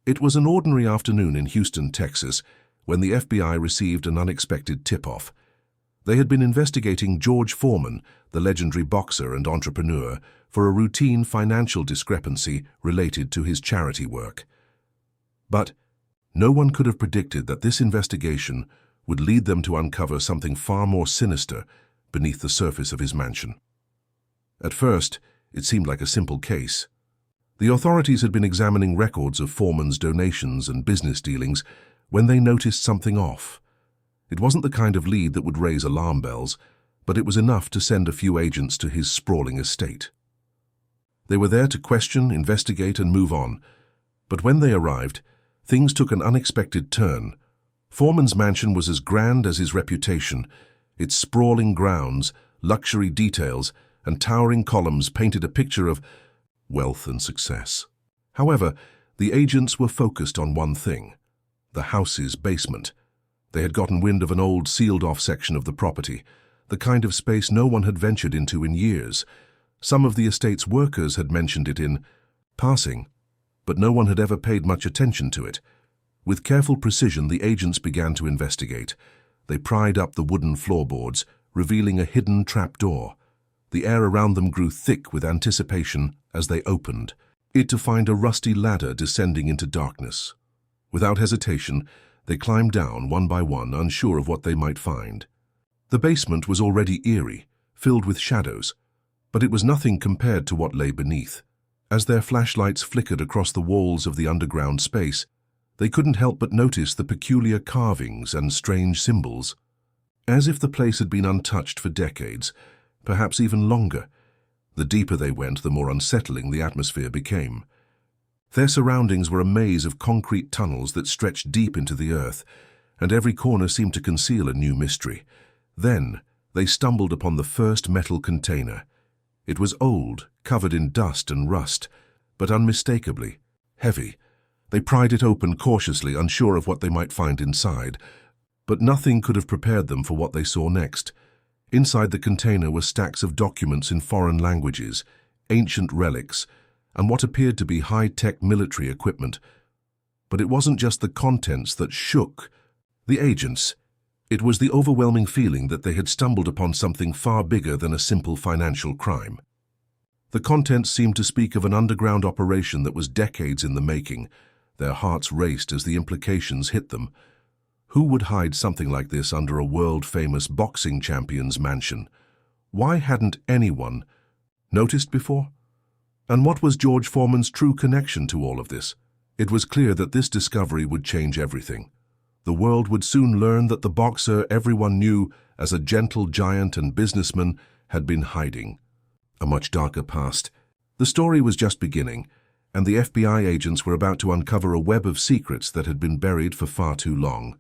It was an ordinary afternoon in Houston, Texas, when the FBI received an unexpected tip-off. They had been investigating George Foreman, the legendary boxer and entrepreneur, for a routine financial discrepancy related to his charity work. But no one could have predicted that this investigation would lead them to uncover something far more sinister beneath the surface of his mansion. At first, it seemed like a simple case. The authorities had been examining records of Foreman's donations and business dealings when they noticed something off. It wasn't the kind of lead that would raise alarm bells, but it was enough to send a few agents to his sprawling estate. They were there to question, investigate, and move on. But when they arrived, things took an unexpected turn. Foreman's mansion was as grand as his reputation. Its sprawling grounds, luxury details, and towering columns painted a picture of wealth and success. However, the agents were focused on one thing: the house's basement. They had gotten wind of an old sealed-off section of the property, the kind of space no one had ventured into in years. Some of the estate's workers had mentioned it in passing, but no one had ever paid much attention to it. With careful precision, the agents began to investigate. They pried up the wooden floorboards, revealing a hidden trapdoor. The air around them grew thick with anticipation as they opened it to find a rusty ladder descending into darkness. Without hesitation, they climbed down one by one, unsure of what they might find. The basement was already eerie, filled with shadows, but it was nothing compared to what lay beneath. As their flashlights flickered across the walls of the underground space, they couldn't help but notice the peculiar carvings and strange symbols. As if the place had been untouched for decades, perhaps even longer. The deeper they went, the more unsettling the atmosphere became. Their surroundings were a maze of concrete tunnels that stretched deep into the earth, and every corner seemed to conceal a new mystery. Then they stumbled upon the first metal container. It was old, covered in dust and rust, but unmistakably heavy. They pried it open cautiously, unsure of what they might find inside. But nothing could have prepared them for what they saw next. Inside the container were stacks of documents in foreign languages, ancient relics, and what appeared to be high-tech military equipment. But it wasn't just the contents that shook the agents. It was the overwhelming feeling that they had stumbled upon something far bigger than a simple financial crime. The contents seemed to speak of an underground operation that was decades in the making. Their hearts raced as the implications hit them. Who would hide something like this under a world-famous boxing champion's mansion? Why hadn't anyone noticed before? And what was George Foreman's true connection to all of this? It was clear that this discovery would change everything. The world would soon learn that the boxer everyone knew as a gentle giant and businessman had been hiding a much darker past. The story was just beginning, and the FBI agents were about to uncover a web of secrets that had been buried for far too long.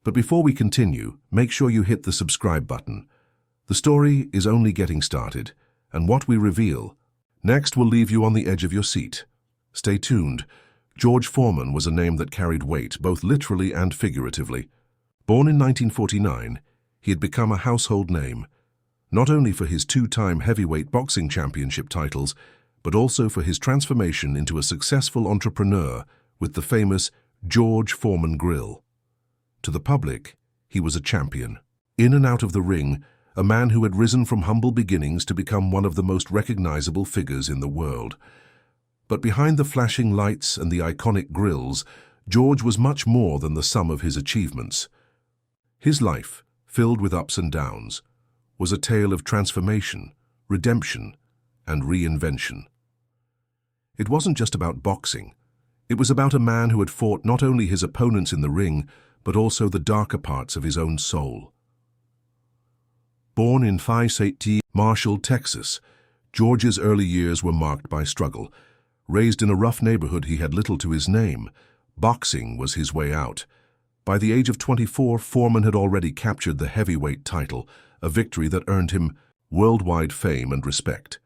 But before we continue, make sure you hit the subscribe button. The story is only getting started, and what we reveal next will leave you on the edge of your seat. Stay tuned. George Foreman was a name that carried weight, both literally and figuratively. Born in 1949, he had become a household name, not only for his two-time heavyweight boxing championship titles, but also for his transformation into a successful entrepreneur with the famous George Foreman Grill. To the public, he was a champion. In and out of the ring, a man who had risen from humble beginnings to become one of the most recognizable figures in the world. But behind the flashing lights and the iconic grills, George was much more than the sum of his achievements. His life, filled with ups and downs, was a tale of transformation, redemption, and reinvention. It wasn't just about boxing. It was about a man who had fought not only his opponents in the ring, but also the darker parts of his own soul. Born in St. Marshall, Texas, George's early years were marked by struggle. Raised in a rough neighborhood, he had little to his name. Boxing was his way out. By the age of 24, Foreman had already captured the heavyweight title, a victory that earned him worldwide fame and respect.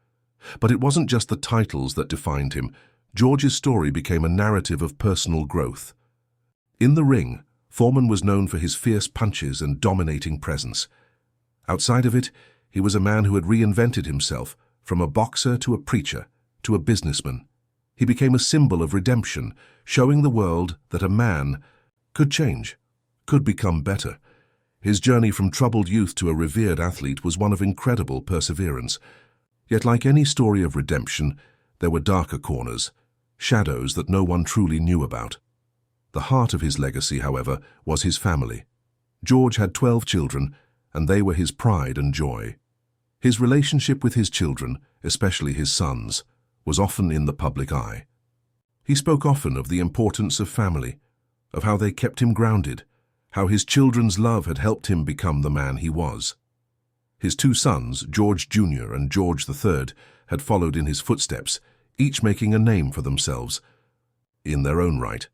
But it wasn't just the titles that defined him. George's story became a narrative of personal growth. In the ring, Foreman was known for his fierce punches and dominating presence. Outside of it, he was a man who had reinvented himself, from a boxer to a preacher to a businessman. He became a symbol of redemption, showing the world that a man could change, could become better. His journey from troubled youth to a revered athlete was one of incredible perseverance. Yet like any story of redemption, there were darker corners, shadows that no one truly knew about. The heart of his legacy, however, was his family. George had 12 children, and they were his pride and joy. His relationship with his children, especially his sons, was often in the public eye. He spoke often of the importance of family, of how they kept him grounded, how his children's love had helped him become the man he was. His 2 sons, George Jr. and George III, had followed in his footsteps, each making a name for themselves in their own right.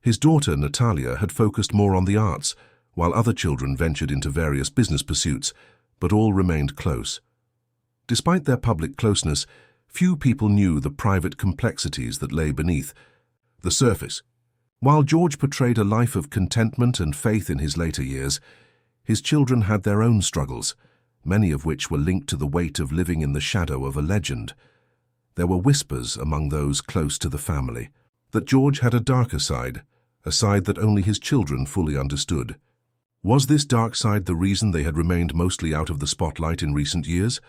His daughter, Natalia, had focused more on the arts, while other children ventured into various business pursuits, but all remained close. Despite their public closeness, few people knew the private complexities that lay beneath the surface. While George portrayed a life of contentment and faith in his later years, his children had their own struggles, many of which were linked to the weight of living in the shadow of a legend. There were whispers among those close to the family that George had a darker side, a side that only his children fully understood. Was this dark side the reason they had remained mostly out of the spotlight in recent years?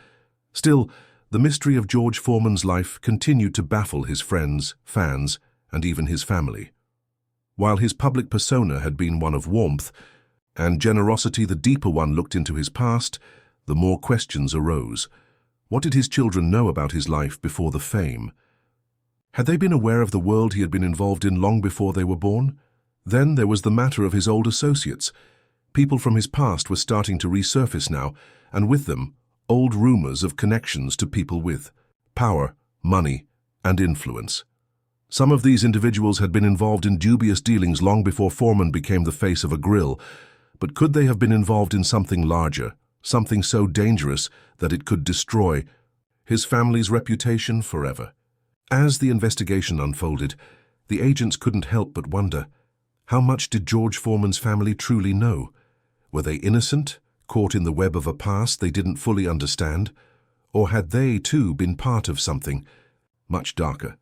Still, the mystery of George Foreman's life continued to baffle his friends, fans, and even his family. While his public persona had been one of warmth and generosity, the deeper one looked into his past, the more questions arose. What did his children know about his life before the fame? Had they been aware of the world he had been involved in long before they were born? Then there was the matter of his old associates. People from his past were starting to resurface now, and with them, old rumors of connections to people with power, money, and influence. Some of these individuals had been involved in dubious dealings long before Foreman became the face of a grill, but could they have been involved in something larger, something so dangerous that it could destroy his family's reputation forever? As the investigation unfolded, the agents couldn't help but wonder, how much did George Foreman's family truly know? Were they innocent, caught in the web of a past they didn't fully understand? Or had they, too, been part of something much darker?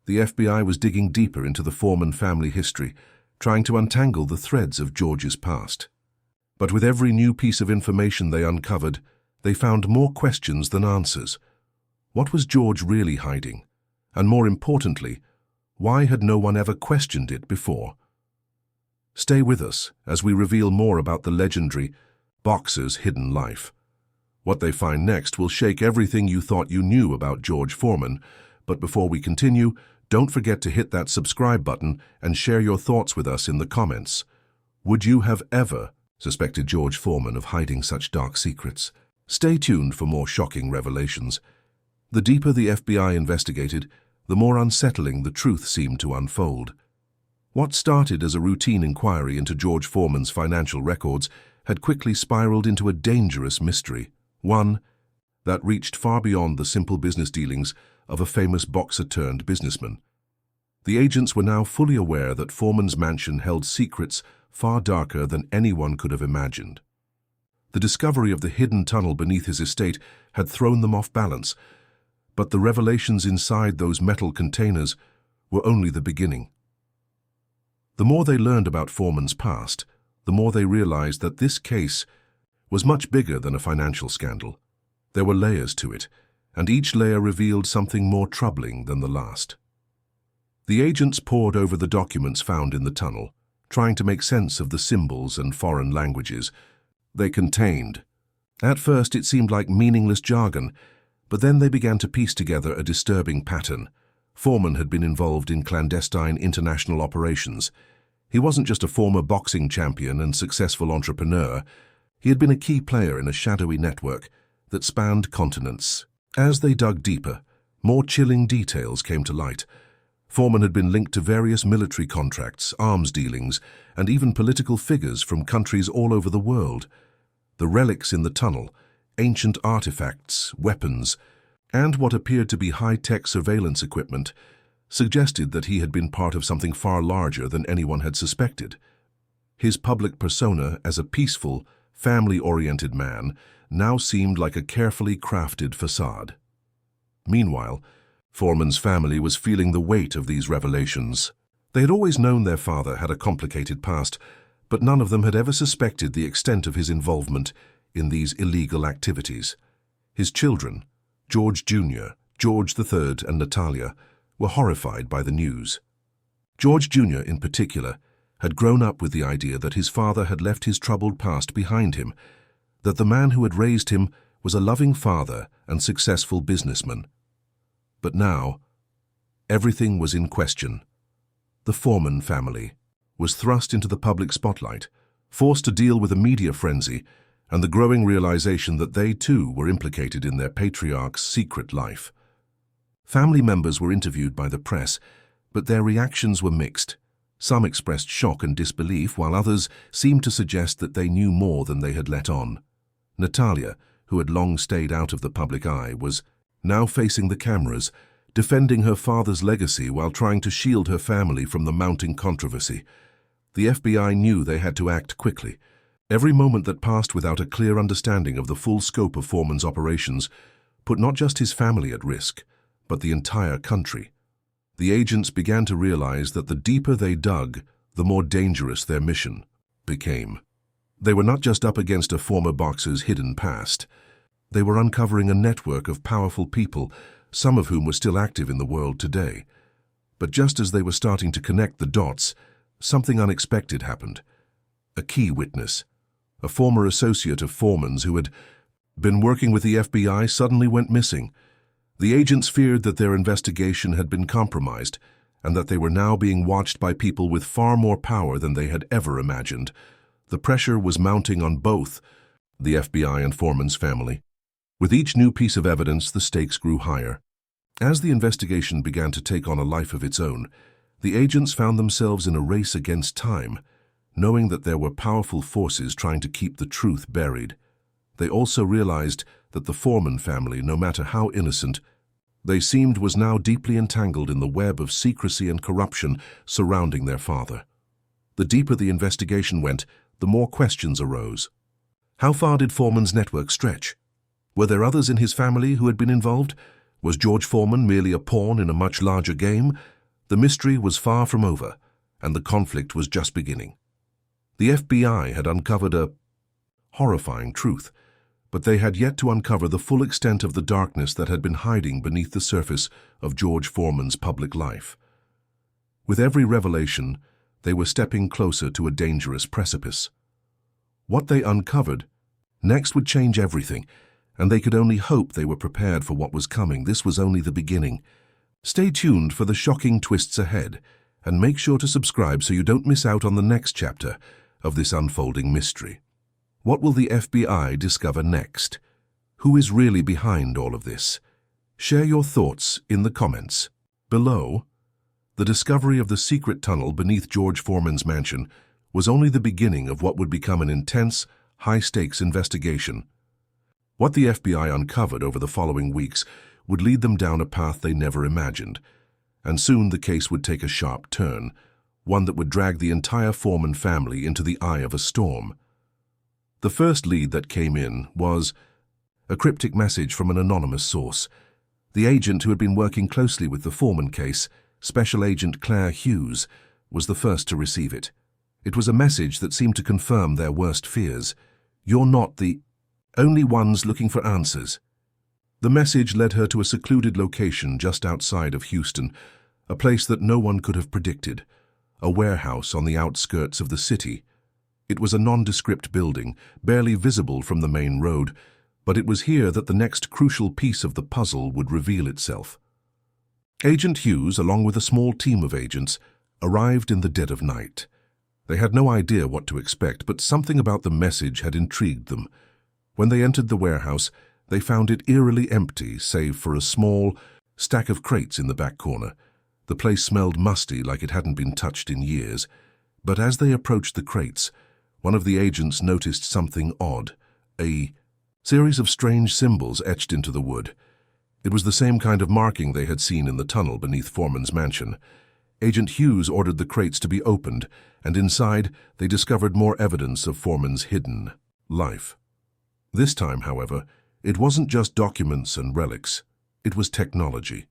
The FBI was digging deeper into the Foreman family history, trying to untangle the threads of George's past. But with every new piece of information they uncovered, they found more questions than answers. What was George really hiding? And more importantly, why had no one ever questioned it before? Stay with us as we reveal more about the legendary boxer's hidden life. What they find next will shake everything you thought you knew about George Foreman. But before we continue, don't forget to hit that subscribe button and share your thoughts with us in the comments. Would you have ever suspected George Foreman of hiding such dark secrets? Stay tuned for more shocking revelations. The deeper the FBI investigated, the more unsettling the truth seemed to unfold. What started as a routine inquiry into George Foreman's financial records had quickly spiraled into a dangerous mystery, one that reached far beyond the simple business dealings of a famous boxer-turned-businessman. The agents were now fully aware that Foreman's mansion held secrets far darker than anyone could have imagined. The discovery of the hidden tunnel beneath his estate had thrown them off balance, but the revelations inside those metal containers were only the beginning. The more they learned about Foreman's past, the more they realized that this case was much bigger than a financial scandal. There were layers to it, and each layer revealed something more troubling than the last. The agents pored over the documents found in the tunnel, trying to make sense of the symbols and foreign languages they contained. At first it seemed like meaningless jargon, but then they began to piece together a disturbing pattern. Foreman had been involved in clandestine international operations. He wasn't just a former boxing champion and successful entrepreneur. He had been a key player in a shadowy network that spanned continents. As they dug deeper, more chilling details came to light. Foreman had been linked to various military contracts, arms dealings, and even political figures from countries all over the world. The relics in the tunnel, ancient artifacts, weapons, and what appeared to be high-tech surveillance equipment suggested that he had been part of something far larger than anyone had suspected. His public persona as a peaceful, family-oriented man now seemed like a carefully crafted facade. Meanwhile, Foreman's family was feeling the weight of these revelations. They had always known their father had a complicated past, but none of them had ever suspected the extent of his involvement in these illegal activities. His children, George Jr., George III, and Natalia, were horrified by the news. George Jr., in particular, had grown up with the idea that his father had left his troubled past behind him, that the man who had raised him was a loving father and successful businessman. But now, everything was in question. The Foreman family was thrust into the public spotlight, forced to deal with a media frenzy and the growing realization that they too were implicated in their patriarch's secret life. Family members were interviewed by the press, but their reactions were mixed. Some expressed shock and disbelief, while others seemed to suggest that they knew more than they had let on. Natalia, who had long stayed out of the public eye, was now facing the cameras, defending her father's legacy while trying to shield her family from the mounting controversy. The FBI knew they had to act quickly. Every moment that passed without a clear understanding of the full scope of Foreman's operations put not just his family at risk, but the entire country. The agents began to realize that the deeper they dug, the more dangerous their mission became. They were not just up against a former boxer's hidden past. They were uncovering a network of powerful people, some of whom were still active in the world today. But just as they were starting to connect the dots, something unexpected happened. A key witness, a former associate of Foreman's who had been working with the FBI, suddenly went missing. The agents feared that their investigation had been compromised and that they were now being watched by people with far more power than they had ever imagined. The pressure was mounting on both the FBI and Foreman's family. With each new piece of evidence, the stakes grew higher. As the investigation began to take on a life of its own, the agents found themselves in a race against time, knowing that there were powerful forces trying to keep the truth buried. They also realized that the Foreman family, no matter how innocent they seemed, was now deeply entangled in the web of secrecy and corruption surrounding their father. The deeper the investigation went, the more questions arose. How far did Foreman's network stretch? Were there others in his family who had been involved? Was George Foreman merely a pawn in a much larger game? The mystery was far from over, and the conflict was just beginning. The FBI had uncovered a horrifying truth, but they had yet to uncover the full extent of the darkness that had been hiding beneath the surface of George Foreman's public life. With every revelation, they were stepping closer to a dangerous precipice. What they uncovered next would change everything, and they could only hope they were prepared for what was coming. This was only the beginning. Stay tuned for the shocking twists ahead, and make sure to subscribe so you don't miss out on the next chapter of this unfolding mystery. What will the FBI discover next? Who is really behind all of this? Share your thoughts in the comments below. The discovery of the secret tunnel beneath George Foreman's mansion was only the beginning of what would become an intense, high-stakes investigation. What the FBI uncovered over the following weeks would lead them down a path they never imagined, and soon the case would take a sharp turn, one that would drag the entire Foreman family into the eye of a storm. The first lead that came in was a cryptic message from an anonymous source. The agent who had been working closely with the Foreman case, Special Agent Claire Hughes, was the first to receive it. It was a message that seemed to confirm their worst fears. "You're not the only ones looking for answers." The message led her to a secluded location just outside of Houston, a place that no one could have predicted, a warehouse on the outskirts of the city. It was a nondescript building, barely visible from the main road, but it was here that the next crucial piece of the puzzle would reveal itself. Agent Hughes, along with a small team of agents, arrived in the dead of night. They had no idea what to expect, but something about the message had intrigued them. When they entered the warehouse, they found it eerily empty, save for a small stack of crates in the back corner. The place smelled musty, like it hadn't been touched in years. But as they approached the crates, one of the agents noticed something odd, a series of strange symbols etched into the wood. It was the same kind of marking they had seen in the tunnel beneath Foreman's mansion. Agent Hughes ordered the crates to be opened, and inside they discovered more evidence of Foreman's hidden life. This time, however, it wasn't just documents and relics. It was technology.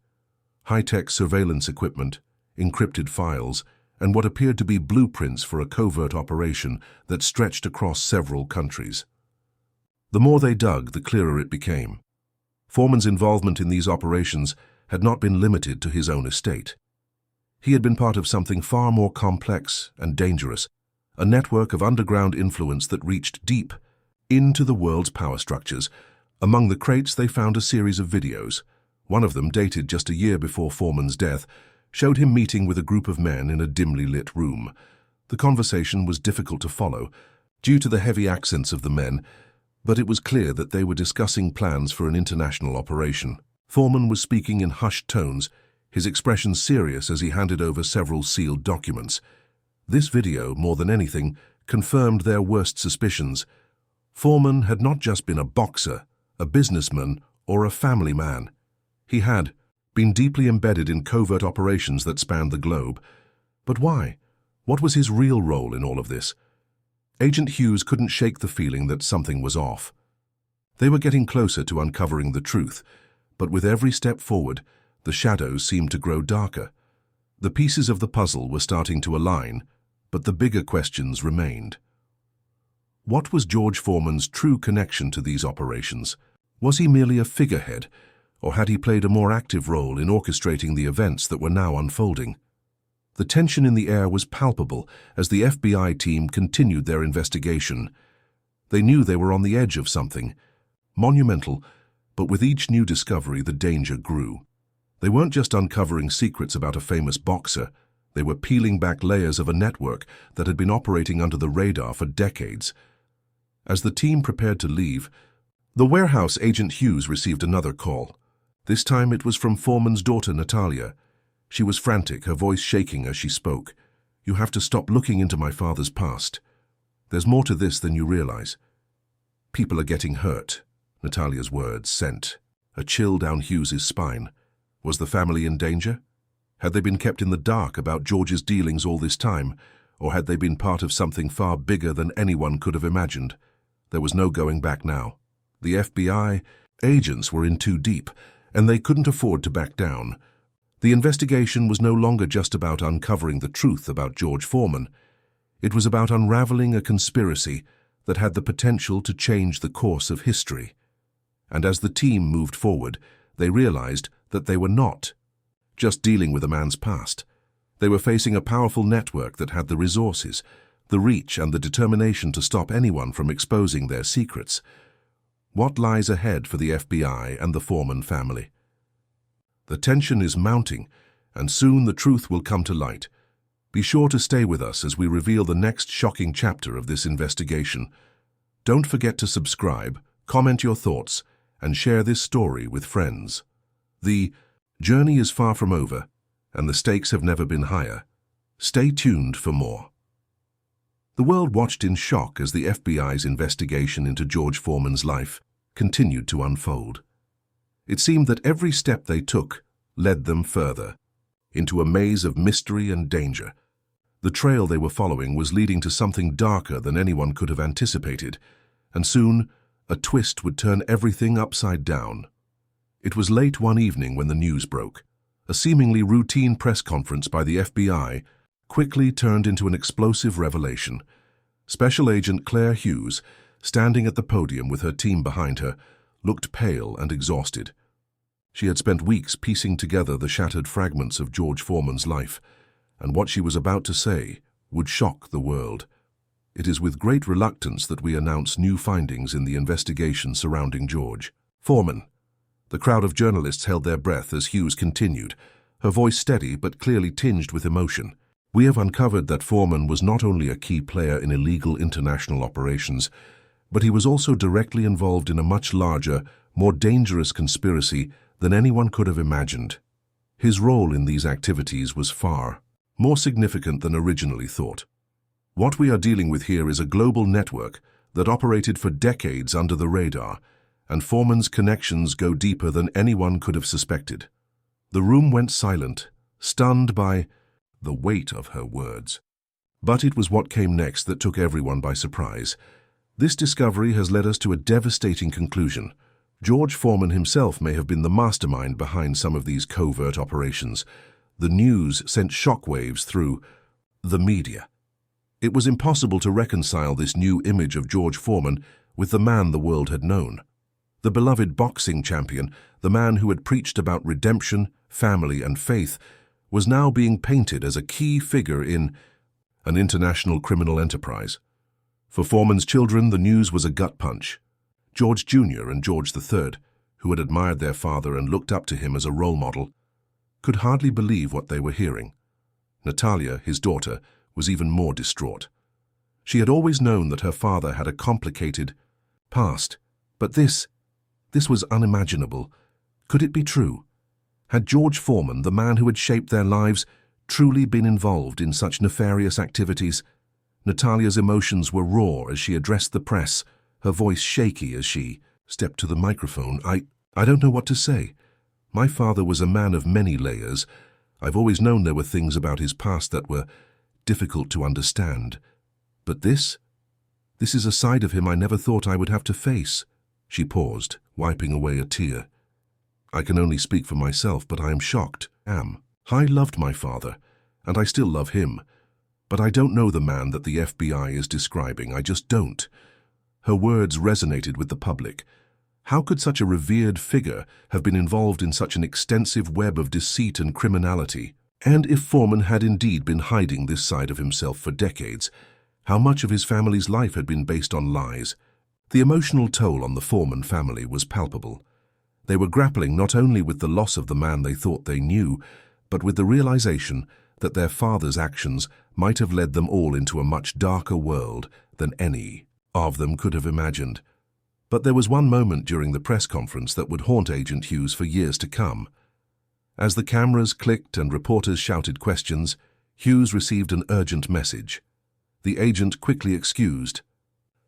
high-tech surveillance equipment, encrypted files, and what appeared to be blueprints for a covert operation that stretched across several countries. The more they dug, the clearer it became. Foreman's involvement in these operations had not been limited to his own estate. He had been part of something far more complex and dangerous, a network of underground influence that reached deep into the world's power structures. Among the crates they found a series of videos. One of them, dated just a year before Foreman's death, showed him meeting with a group of men in a dimly lit room. The conversation was difficult to follow due to the heavy accents of the men, but it was clear that they were discussing plans for an international operation. Foreman was speaking in hushed tones, his expression serious as he handed over several sealed documents. This video, more than anything, confirmed their worst suspicions. Foreman had not just been a boxer, a businessman, or a family man. He had been deeply embedded in covert operations that spanned the globe. But why? What was his real role in all of this? Agent Hughes couldn't shake the feeling that something was off. They were getting closer to uncovering the truth, but with every step forward, the shadows seemed to grow darker. The pieces of the puzzle were starting to align, but the bigger questions remained. What was George Foreman's true connection to these operations? Was he merely a figurehead, or had he played a more active role in orchestrating the events that were now unfolding? The tension in the air was palpable as the FBI team continued their investigation. They knew they were on the edge of something monumental, but with each new discovery the danger grew. They weren't just uncovering secrets about a famous boxer, they were peeling back layers of a network that had been operating under the radar for decades. As the team prepared to leave, the warehouse Agent Hughes received another call. This time it was from Foreman's daughter, Natalia. She was frantic, her voice shaking as she spoke. "You have to stop looking into my father's past. There's more to this than you realize. People are getting hurt." Natalia's words sent a chill down Hughes's spine. Was the family in danger? Had they been kept in the dark about George's dealings all this time, or had they been part of something far bigger than anyone could have imagined? There was no going back now. The FBI agents were in too deep, and they couldn't afford to back down. The investigation was no longer just about uncovering the truth about George Foreman. It was about unraveling a conspiracy that had the potential to change the course of history. And as the team moved forward, they realized that they were not just dealing with a man's past. They were facing a powerful network that had the resources, the reach, and the determination to stop anyone from exposing their secrets. What lies ahead for the FBI and the Foreman family? The tension is mounting, and soon the truth will come to light. Be sure to stay with us as we reveal the next shocking chapter of this investigation. Don't forget to subscribe, comment your thoughts, and share this story with friends. The journey is far from over, and the stakes have never been higher. Stay tuned for more. The world watched in shock as the FBI's investigation into George Foreman's life continued to unfold. It seemed that every step they took led them further, into a maze of mystery and danger. The trail they were following was leading to something darker than anyone could have anticipated, and soon a twist would turn everything upside down. It was late one evening when the news broke. A seemingly routine press conference by the FBI quickly turned into an explosive revelation. Special Agent Claire Hughes, standing at the podium with her team behind her, looked pale and exhausted. She had spent weeks piecing together the shattered fragments of George Foreman's life, and what she was about to say would shock the world. It is with great reluctance that we announce new findings in the investigation surrounding George Foreman. The crowd of journalists held their breath as Hughes continued, her voice steady but clearly tinged with emotion. "We have uncovered that Foreman was not only a key player in illegal international operations, but he was also directly involved in a much larger, more dangerous conspiracy than anyone could have imagined. His role in these activities was far more significant than originally thought. What we are dealing with here is a global network that operated for decades under the radar, and Foreman's connections go deeper than anyone could have suspected." The room went silent, stunned by the weight of her words. But it was what came next that took everyone by surprise. "This discovery has led us to a devastating conclusion. George Foreman himself may have been the mastermind behind some of these covert operations. The news sent shockwaves through the media. It was impossible to reconcile this new image of George Foreman with the man the world had known. The beloved boxing champion, the man who had preached about redemption, family, and faith, was now being painted as a key figure in an international criminal enterprise. For Foreman's children, the news was a gut punch. George Jr. and George III, who had admired their father and looked up to him as a role model, could hardly believe what they were hearing. Natalia, his daughter, was even more distraught. She had always known that her father had a complicated past, but this was unimaginable. Could it be true? Had George Foreman, the man who had shaped their lives, truly been involved in such nefarious activities? Natalia's emotions were raw as she addressed the press, her voice shaky as she stepped to the microphone. I don't know what to say. My father was a man of many layers. I've always known there were things about his past that were difficult to understand. But this is a side of him I never thought I would have to face. She paused, wiping away a tear. I can only speak for myself, but I am shocked. I loved my father, and I still love him. But I don't know the man that the FBI is describing. I just don't. Her words resonated with the public. How could such a revered figure have been involved in such an extensive web of deceit and criminality? And if Foreman had indeed been hiding this side of himself for decades, how much of his family's life had been based on lies? The emotional toll on the Foreman family was palpable. They were grappling not only with the loss of the man they thought they knew, but with the realization that their father's actions might have led them all into a much darker world than any of them could have imagined. But there was one moment during the press conference that would haunt Agent Hughes for years to come. As the cameras clicked and reporters shouted questions, Hughes received an urgent message. The agent quickly excused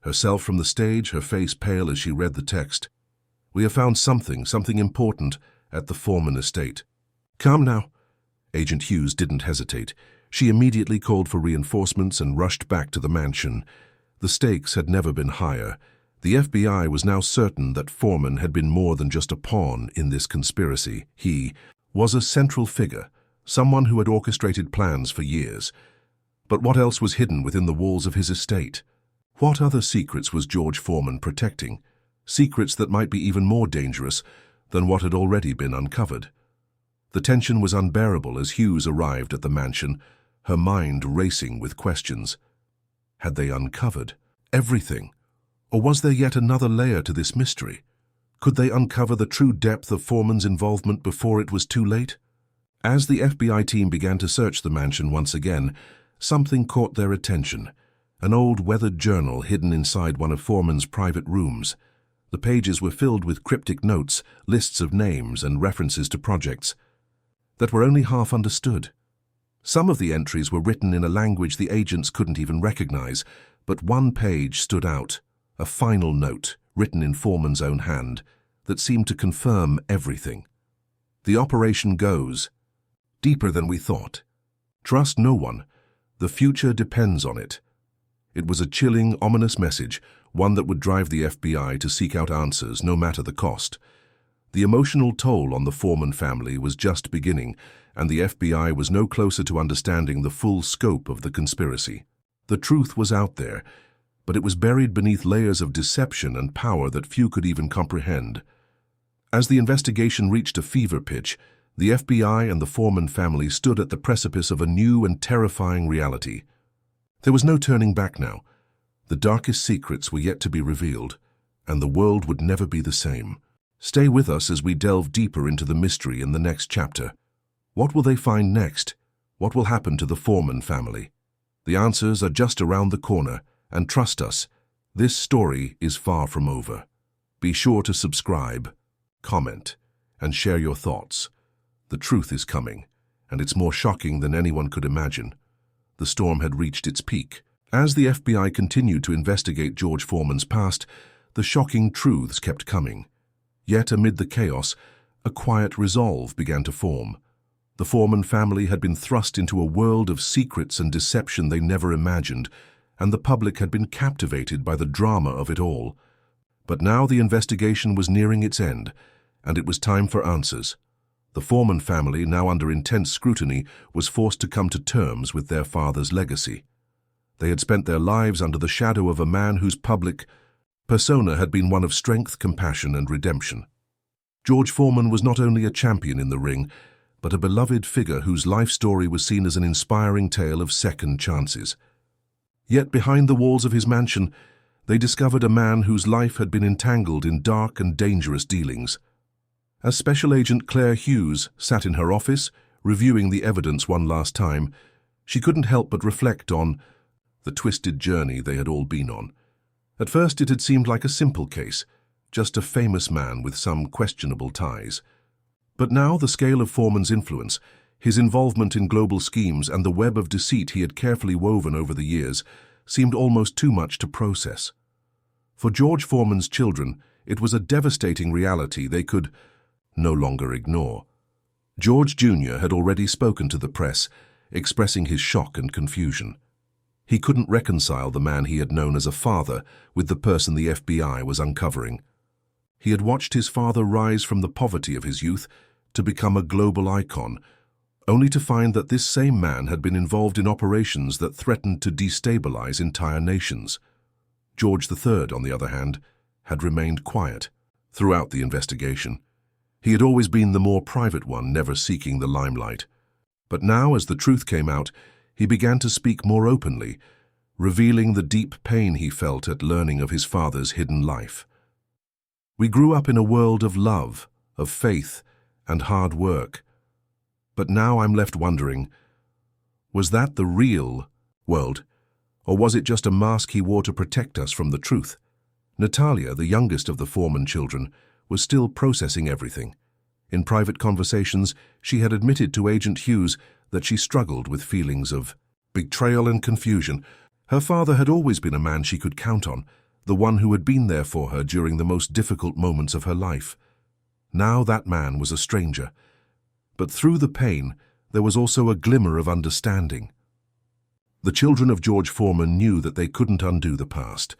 herself from the stage, her face pale as she read the text. We have found something important at the Foreman estate. Come now. Agent Hughes didn't hesitate. She immediately called for reinforcements and rushed back to the mansion. The stakes had never been higher. The FBI was now certain that Foreman had been more than just a pawn in this conspiracy. He was a central figure, someone who had orchestrated plans for years. But what else was hidden within the walls of his estate? What other secrets was George Foreman protecting? Secrets that might be even more dangerous than what had already been uncovered. The tension was unbearable as Hughes arrived at the mansion, her mind racing with questions. Had they uncovered everything? Or was there yet another layer to this mystery? Could they uncover the true depth of Foreman's involvement before it was too late? As the FBI team began to search the mansion once again, something caught their attention. An old weathered journal hidden inside one of Foreman's private rooms. The pages were filled with cryptic notes, lists of names and references to projects that were only half understood. Some of the entries were written in a language the agents couldn't even recognize, but one page stood out, a final note written in Foreman's own hand that seemed to confirm everything. The operation goes deeper than we thought. Trust no one. The future depends on it. It was a chilling, ominous message, one that would drive the FBI to seek out answers no matter the cost. The emotional toll on the Foreman family was just beginning, and the FBI was no closer to understanding the full scope of the conspiracy. The truth was out there, but it was buried beneath layers of deception and power that few could even comprehend. As the investigation reached a fever pitch, the FBI and the Foreman family stood at the precipice of a new and terrifying reality. There was no turning back now. The darkest secrets were yet to be revealed, and the world would never be the same. Stay with us as we delve deeper into the mystery in the next chapter. What will they find next? What will happen to the Foreman family? The answers are just around the corner, and trust us, this story is far from over. Be sure to subscribe, comment, and share your thoughts. The truth is coming, and it's more shocking than anyone could imagine. The storm had reached its peak. As the FBI continued to investigate George Foreman's past, the shocking truths kept coming. Yet amid the chaos, a quiet resolve began to form. The Foreman family had been thrust into a world of secrets and deception they never imagined, and the public had been captivated by the drama of it all. But now the investigation was nearing its end, and it was time for answers. The Foreman family, now under intense scrutiny, was forced to come to terms with their father's legacy. They had spent their lives under the shadow of a man whose public persona had been one of strength, compassion, and redemption. George Foreman was not only a champion in the ring, but a beloved figure whose life story was seen as an inspiring tale of second chances. Yet behind the walls of his mansion, they discovered a man whose life had been entangled in dark and dangerous dealings. As Special Agent Claire Hughes sat in her office, reviewing the evidence one last time, she couldn't help but reflect on the twisted journey they had all been on. At first it had seemed like a simple case, just a famous man with some questionable ties. But now the scale of Foreman's influence, his involvement in global schemes, and the web of deceit he had carefully woven over the years seemed almost too much to process. For George Foreman's children, it was a devastating reality they could no longer ignore. George Jr. had already spoken to the press, expressing his shock and confusion. He couldn't reconcile the man he had known as a father with the person the FBI was uncovering. He had watched his father rise from the poverty of his youth to become a global icon, only to find that this same man had been involved in operations that threatened to destabilize entire nations. George III, on the other hand, had remained quiet throughout the investigation. He had always been the more private one, never seeking the limelight. But now, as the truth came out, he began to speak more openly, revealing the deep pain he felt at learning of his father's hidden life. "We grew up in a world of love, of faith, and hard work. But now I'm left wondering, was that the real world, or was it just a mask he wore to protect us from the truth?" Natalia, the youngest of the Foreman children, was still processing everything. In private conversations, she had admitted to Agent Hughes that she struggled with feelings of betrayal and confusion. Her father had always been a man she could count on, the one who had been there for her during the most difficult moments of her life. Now that man was a stranger. But through the pain, there was also a glimmer of understanding. The children of George Foreman knew that they couldn't undo the past.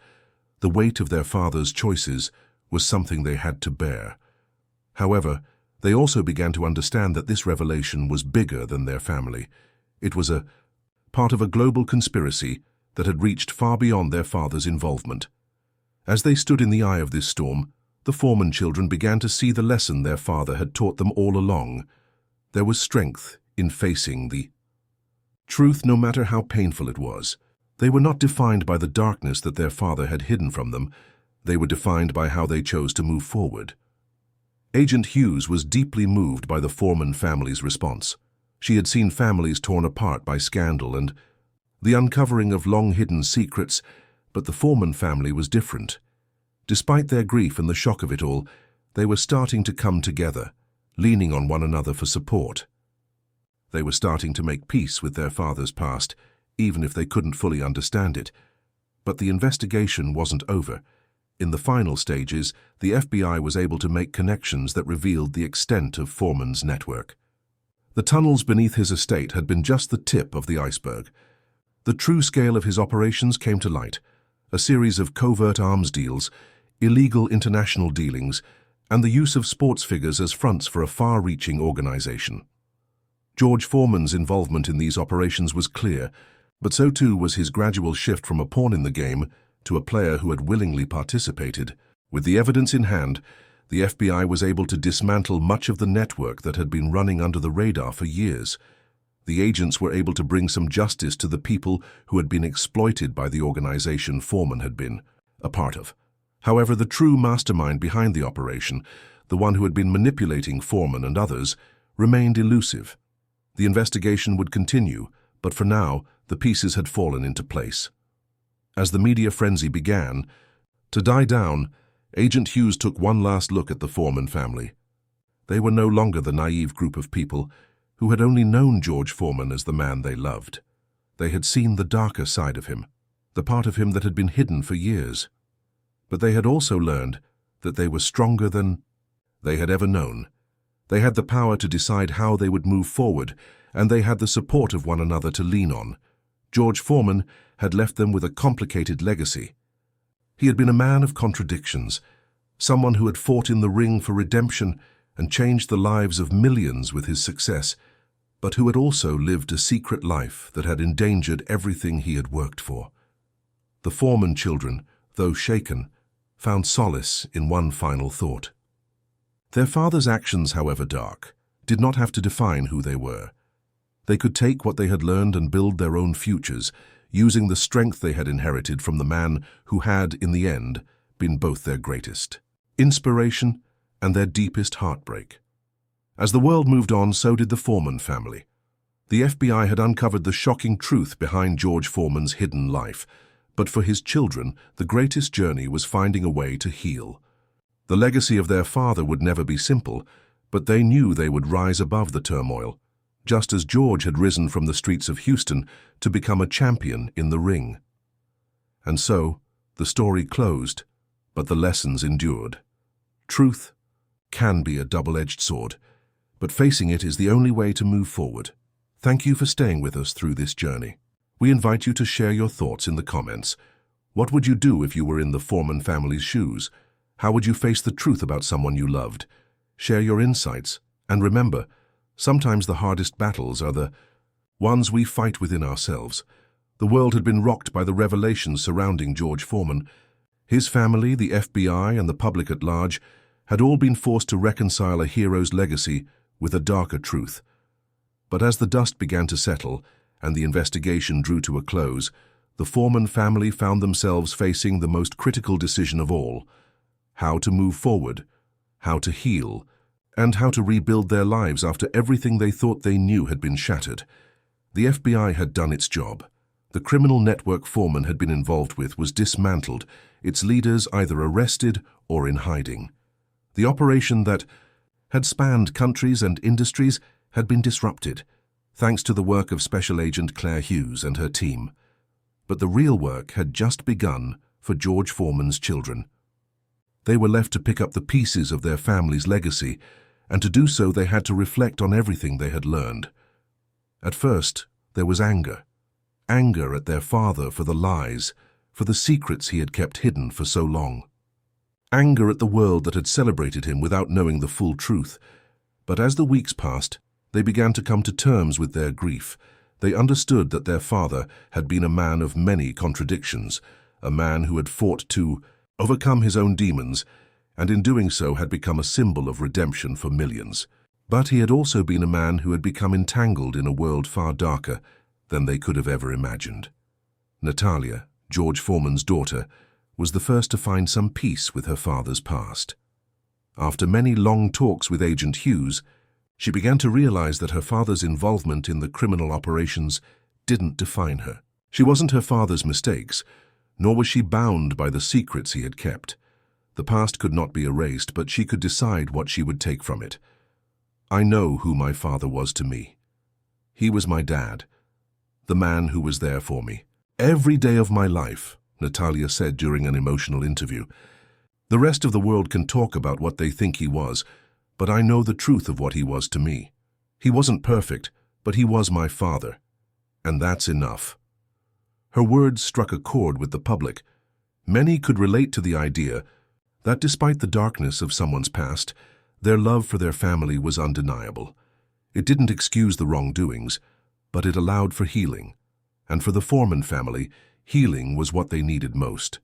The weight of their father's choices was something they had to bear. However, they also began to understand that this revelation was bigger than their family. It was a part of a global conspiracy that had reached far beyond their father's involvement. As they stood in the eye of this storm, the Foreman children began to see the lesson their father had taught them all along. There was strength in facing the truth, no matter how painful it was. They were not defined by the darkness that their father had hidden from them. They were defined by how they chose to move forward. Agent Hughes was deeply moved by the Foreman family's response. She had seen families torn apart by scandal and the uncovering of long-hidden secrets, but the Foreman family was different. Despite their grief and the shock of it all, they were starting to come together, leaning on one another for support. They were starting to make peace with their father's past, even if they couldn't fully understand it. But the investigation wasn't over. In the final stages, the FBI was able to make connections that revealed the extent of Foreman's network. The tunnels beneath his estate had been just the tip of the iceberg. The true scale of his operations came to light: a series of covert arms deals, illegal international dealings, and the use of sports figures as fronts for a far-reaching organization. George Foreman's involvement in these operations was clear, but so too was his gradual shift from a pawn in the game to a player who had willingly participated. With the evidence in hand, the FBI was able to dismantle much of the network that had been running under the radar for years. The agents were able to bring some justice to the people who had been exploited by the organization Foreman had been a part of. However, the true mastermind behind the operation, the one who had been manipulating Foreman and others, remained elusive. The investigation would continue, but for now, the pieces had fallen into place. As the media frenzy began to die down, Agent Hughes took one last look at the Foreman family. They were no longer the naive group of people who had only known George Foreman as the man they loved. They had seen the darker side of him, the part of him that had been hidden for years. But they had also learned that they were stronger than they had ever known. They had the power to decide how they would move forward, and they had the support of one another to lean on. George Foreman had left them with a complicated legacy. He had been a man of contradictions, someone who had fought in the ring for redemption and changed the lives of millions with his success, but who had also lived a secret life that had endangered everything he had worked for. The Foreman children, though shaken, found solace in one final thought. Their father's actions, however dark, did not have to define who they were. They could take what they had learned and build their own futures, using the strength they had inherited from the man who had, in the end, been both their greatest inspiration and their deepest heartbreak. As the world moved on, so did the Foreman family. The FBI had uncovered the shocking truth behind George Foreman's hidden life, but for his children, the greatest journey was finding a way to heal. The legacy of their father would never be simple, but they knew they would rise above the turmoil, just as George had risen from the streets of Houston to become a champion in the ring. And so, the story closed, but the lessons endured. Truth can be a double-edged sword, but facing it is the only way to move forward. Thank you for staying with us through this journey. We invite you to share your thoughts in the comments. What would you do if you were in the Foreman family's shoes? How would you face the truth about someone you loved? Share your insights, and remember, sometimes the hardest battles are the ones we fight within ourselves. The world had been rocked by the revelations surrounding George Foreman. His family, the FBI, and the public at large had all been forced to reconcile a hero's legacy with a darker truth. But as the dust began to settle and the investigation drew to a close, the Foreman family found themselves facing the most critical decision of all: how to move forward, how to heal, and how to rebuild their lives after everything they thought they knew had been shattered. The FBI had done its job. The criminal network Foreman had been involved with was dismantled, its leaders either arrested or in hiding. The operation that had spanned countries and industries had been disrupted, thanks to the work of Special Agent Claire Hughes and her team. But the real work had just begun for George Foreman's children. They were left to pick up the pieces of their family's legacy, and to do so they had to reflect on everything they had learned. At first, there was anger. Anger at their father for the lies, for the secrets he had kept hidden for so long. Anger at the world that had celebrated him without knowing the full truth. But as the weeks passed, they began to come to terms with their grief. They understood that their father had been a man of many contradictions, a man who had fought to overcome his own demons, and in doing so had become a symbol of redemption for millions. But he had also been a man who had become entangled in a world far darker than they could have ever imagined. Natalia, George Foreman's daughter, was the first to find some peace with her father's past. After many long talks with Agent Hughes, she began to realize that her father's involvement in the criminal operations didn't define her. She wasn't her father's mistakes, nor was she bound by the secrets he had kept. The past could not be erased, but she could decide what she would take from it. I know who my father was to me. He was my dad, the man who was there for me every day of my life, Natalia said during an emotional interview. The rest of the world can talk about what they think he was, but I know the truth of what he was to me. He wasn't perfect, but he was my father, and that's enough. Her words struck a chord with the public. Many could relate to the idea that despite the darkness of someone's past, their love for their family was undeniable. It didn't excuse the wrongdoings, but it allowed for healing. And for the Foreman family, healing was what they needed most.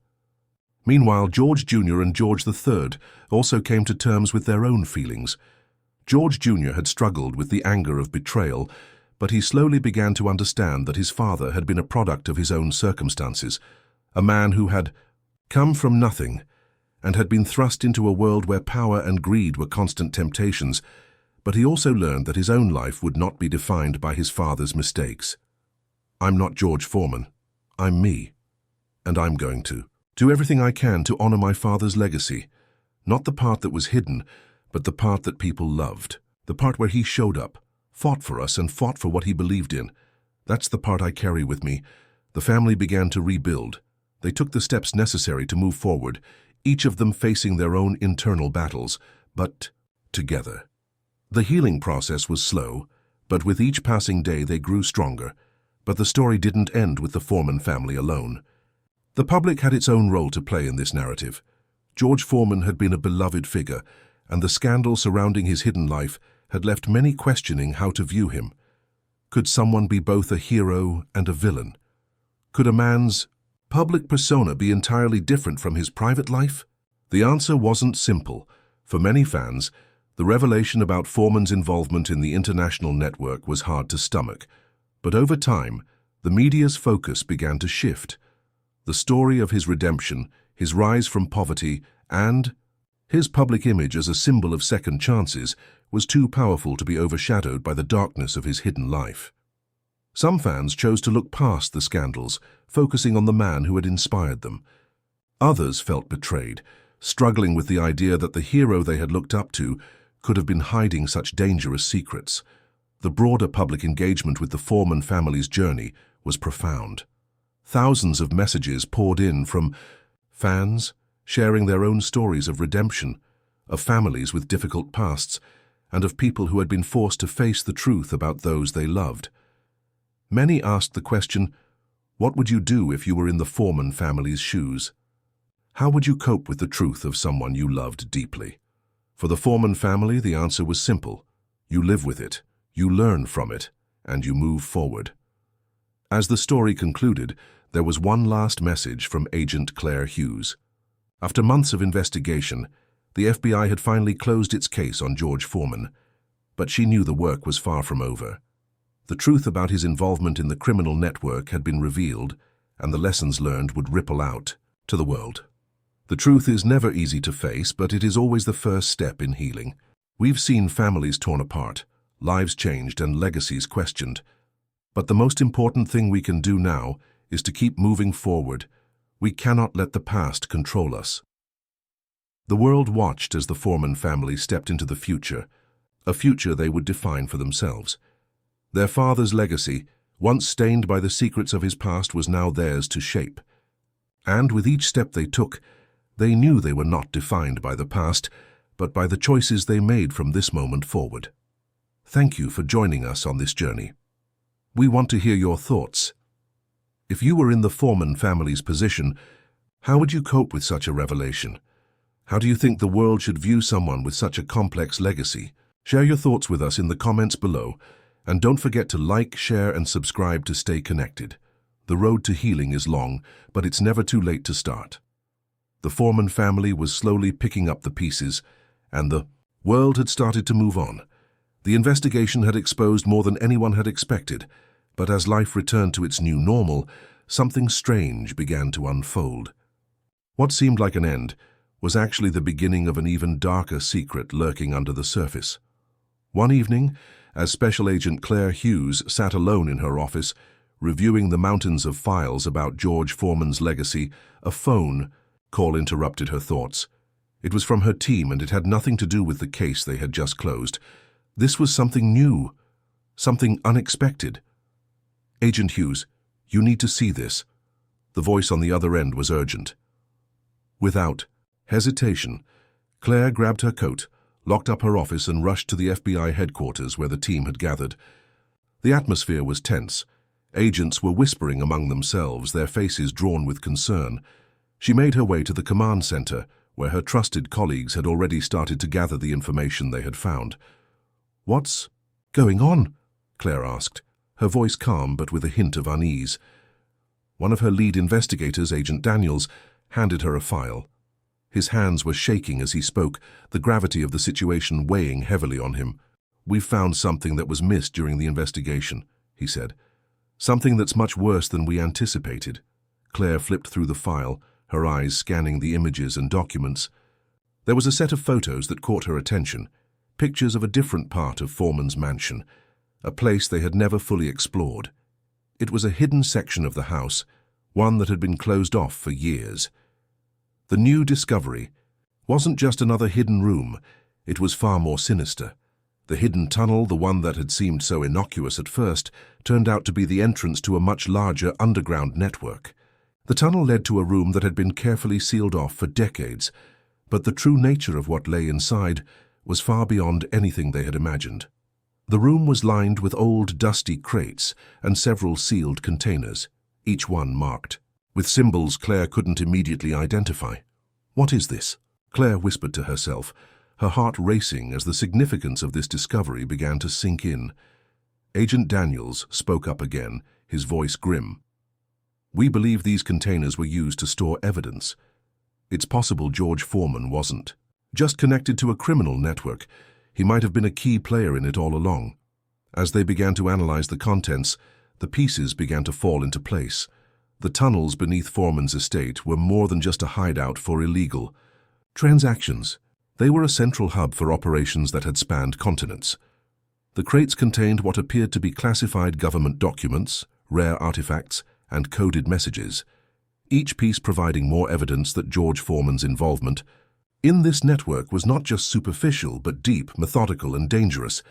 Meanwhile, George Jr. and George III also came to terms with their own feelings. George Jr. had struggled with the anger of betrayal, but he slowly began to understand that his father had been a product of his own circumstances, a man who had come from nothing and had been thrust into a world where power and greed were constant temptations, but he also learned that his own life would not be defined by his father's mistakes. I'm not George Foreman. I'm me, and I'm going to do everything I can to honor my father's legacy, not the part that was hidden, but the part that people loved, the part where he showed up, fought for us and fought for what he believed in. That's the part I carry with me. The family began to rebuild. They took the steps necessary to move forward, each of them facing their own internal battles, but together. The healing process was slow, but with each passing day they grew stronger. But the story didn't end with the Foreman family alone. The public had its own role to play in this narrative. George Foreman had been a beloved figure, and the scandal surrounding his hidden life had left many questioning how to view him. Could someone be both a hero and a villain? Could a man's public persona be entirely different from his private life? The answer wasn't simple. For many fans, the revelation about Foreman's involvement in the international network was hard to stomach. But over time, the media's focus began to shift. The story of his redemption, his rise from poverty, and his public image as a symbol of second chances was too powerful to be overshadowed by the darkness of his hidden life. Some fans chose to look past the scandals, focusing on the man who had inspired them. Others felt betrayed, struggling with the idea that the hero they had looked up to could have been hiding such dangerous secrets. The broader public engagement with the Foreman family's journey was profound. Thousands of messages poured in from fans, sharing their own stories of redemption, of families with difficult pasts, and of people who had been forced to face the truth about those they loved. Many asked the question, what would you do if you were in the Foreman family's shoes? How would you cope with the truth of someone you loved deeply? For the Foreman family, the answer was simple. You live with it, you learn from it, and you move forward. As the story concluded, there was one last message from Agent Claire Hughes. After months of investigation, the FBI had finally closed its case on George Foreman, but she knew the work was far from over. The truth about his involvement in the criminal network had been revealed, and the lessons learned would ripple out to the world. The truth is never easy to face, but it is always the first step in healing. We've seen families torn apart, lives changed, and legacies questioned. But the most important thing we can do now is to keep moving forward. We cannot let the past control us. The world watched as the Foreman family stepped into the future, a future they would define for themselves. Their father's legacy, once stained by the secrets of his past, was now theirs to shape. And with each step they took, they knew they were not defined by the past, but by the choices they made from this moment forward. Thank you for joining us on this journey. We want to hear your thoughts. If you were in the Foreman family's position, how would you cope with such a revelation? How do you think the world should view someone with such a complex legacy? Share your thoughts with us in the comments below, and don't forget to like, share, and subscribe to stay connected. The road to healing is long, but it's never too late to start. The Foreman family was slowly picking up the pieces, and the world had started to move on. The investigation had exposed more than anyone had expected, but as life returned to its new normal, something strange began to unfold. What seemed like an end was actually the beginning of an even darker secret lurking under the surface. One evening, as Special Agent Claire Hughes sat alone in her office, reviewing the mountains of files about George Foreman's legacy, a phone call interrupted her thoughts. It was from her team, and it had nothing to do with the case they had just closed. This was something new, something unexpected. Agent Hughes, you need to see this. The voice on the other end was urgent. Without hesitation, Claire grabbed her coat, locked up her office, and rushed to the FBI headquarters where the team had gathered. The atmosphere was tense. Agents were whispering among themselves, their faces drawn with concern. She made her way to the command center, where her trusted colleagues had already started to gather the information they had found. "What's going on?" Claire asked, her voice calm but with a hint of unease. One of her lead investigators, Agent Daniels, handed her a file. His hands were shaking as he spoke, the gravity of the situation weighing heavily on him. "We've found something that was missed during the investigation," he said. "Something that's much worse than we anticipated." Claire flipped through the file, her eyes scanning the images and documents. There was a set of photos that caught her attention, pictures of a different part of Foreman's mansion, a place they had never fully explored. It was a hidden section of the house, one that had been closed off for years. The new discovery wasn't just another hidden room, it was far more sinister. The hidden tunnel, the one that had seemed so innocuous at first, turned out to be the entrance to a much larger underground network. The tunnel led to a room that had been carefully sealed off for decades, but the true nature of what lay inside was far beyond anything they had imagined. The room was lined with old, dusty crates and several sealed containers, each one marked with symbols Claire couldn't immediately identify. What is this? Claire whispered to herself, her heart racing as the significance of this discovery began to sink in. Agent Daniels spoke up again, his voice grim. "We believe these containers were used to store evidence. It's possible George Foreman wasn't just connected to a criminal network. He might have been a key player in it all along." As they began to analyze the contents, the pieces began to fall into place. The tunnels beneath Foreman's estate were more than just a hideout for illegal transactions. They were a central hub for operations that had spanned continents. The crates contained what appeared to be classified government documents, rare artifacts, and coded messages, each piece providing more evidence that George Foreman's involvement in this network was not just superficial but deep, methodical, and dangerous.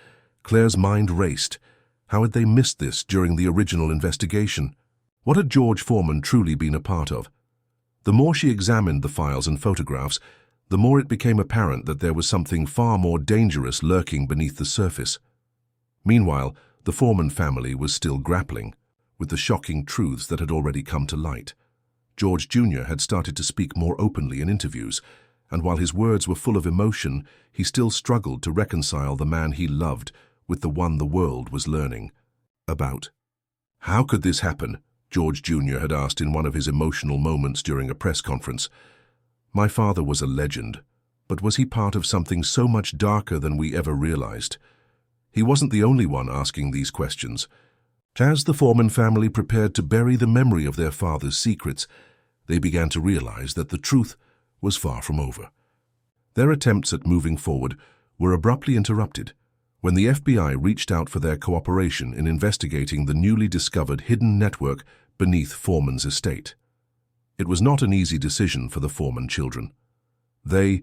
Claire's mind raced. How had they missed this during the original investigation? What had George Foreman truly been a part of? The more she examined the files and photographs, the more it became apparent that there was something far more dangerous lurking beneath the surface. Meanwhile, the Foreman family was still grappling with the shocking truths that had already come to light. George Jr. had started to speak more openly in interviews, and while his words were full of emotion, he still struggled to reconcile the man he loved with the one the world was learning about. "How could this happen?" George Jr. had asked in one of his emotional moments during a press conference. "My father was a legend, but was he part of something so much darker than we ever realized?" He wasn't the only one asking these questions. As the Foreman family prepared to bury the memory of their father's secrets, they began to realize that the truth was far from over. Their attempts at moving forward were abruptly interrupted when the FBI reached out for their cooperation in investigating the newly discovered hidden network beneath Foreman's estate. It was not an easy decision for the Foreman children. They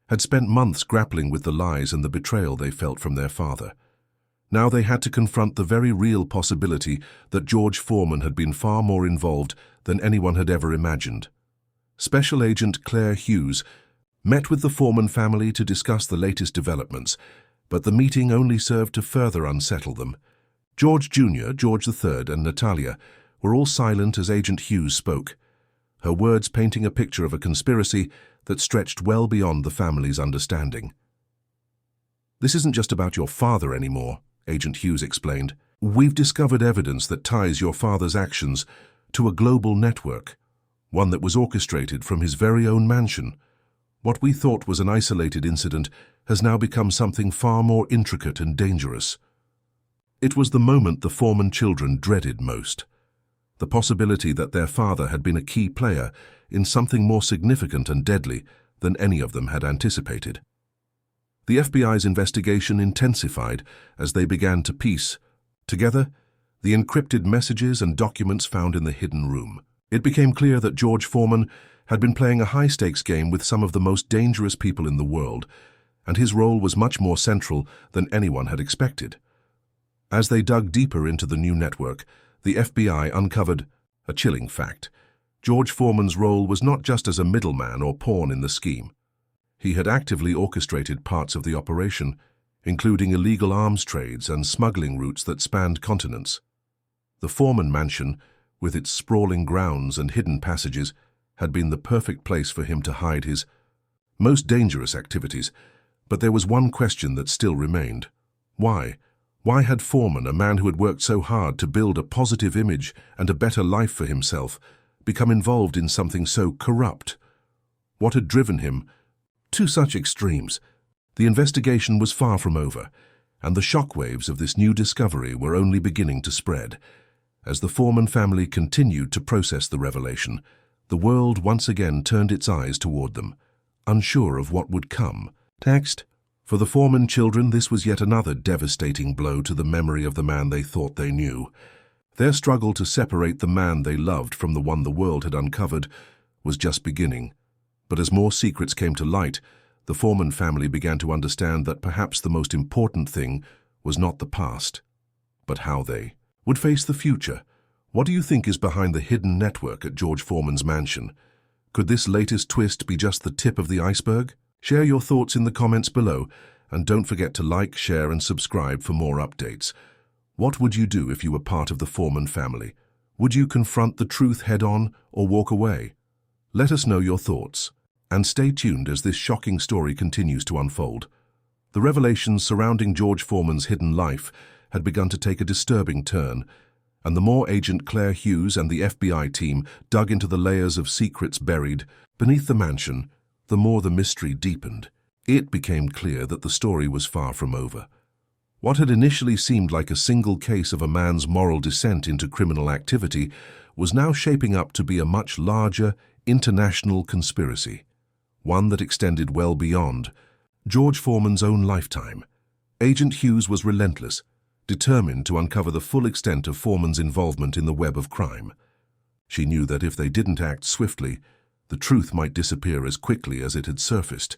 had spent months grappling with the lies and the betrayal they felt from their father. Now they had to confront the very real possibility that George Foreman had been far more involved than anyone had ever imagined. Special Agent Claire Hughes met with the Foreman family to discuss the latest developments, but the meeting only served to further unsettle them. George Jr., George III, and Natalia were all silent as Agent Hughes spoke, her words painting a picture of a conspiracy that stretched well beyond the family's understanding. "This isn't just about your father anymore," Agent Hughes explained. "We've discovered evidence that ties your father's actions to a global network, one that was orchestrated from his very own mansion. What we thought was an isolated incident has now become something far more intricate and dangerous." It was the moment the Foreman children dreaded most. The possibility that their father had been a key player in something more significant and deadly than any of them had anticipated. The FBI's investigation intensified as they began to piece together the encrypted messages and documents found in the hidden room. It became clear that George Foreman had been playing a high-stakes game with some of the most dangerous people in the world, and his role was much more central than anyone had expected. As they dug deeper into the new network, the FBI uncovered a chilling fact. George Foreman's role was not just as a middleman or pawn in the scheme. He had actively orchestrated parts of the operation, including illegal arms trades and smuggling routes that spanned continents. The Foreman mansion, with its sprawling grounds and hidden passages, had been the perfect place for him to hide his most dangerous activities. But there was one question that still remained. Why? Why had Foreman, a man who had worked so hard to build a positive image and a better life for himself, become involved in something so corrupt? What had driven him to such extremes? The investigation was far from over, and the shockwaves of this new discovery were only beginning to spread. As the Foreman family continued to process the revelation, the world once again turned its eyes toward them, unsure of what would come. Next, for the Foreman children, this was yet another devastating blow to the memory of the man they thought they knew. Their struggle to separate the man they loved from the one the world had uncovered was just beginning. But as more secrets came to light, the Foreman family began to understand that perhaps the most important thing was not the past, but how they would face the future. What do you think is behind the hidden network at George Foreman's mansion? Could this latest twist be just the tip of the iceberg? Share your thoughts in the comments below, and don't forget to like, share, and subscribe for more updates. What would you do if you were part of the Foreman family? Would you confront the truth head-on or walk away? Let us know your thoughts. And stay tuned as this shocking story continues to unfold. The revelations surrounding George Foreman's hidden life had begun to take a disturbing turn, and the more Agent Claire Hughes and the FBI team dug into the layers of secrets buried beneath the mansion, the more the mystery deepened. It became clear that the story was far from over. What had initially seemed like a single case of a man's moral descent into criminal activity was now shaping up to be a much larger, international conspiracy, one that extended well beyond George Foreman's own lifetime. Agent Hughes was relentless, determined to uncover the full extent of Foreman's involvement in the web of crime. She knew that if they didn't act swiftly, the truth might disappear as quickly as it had surfaced.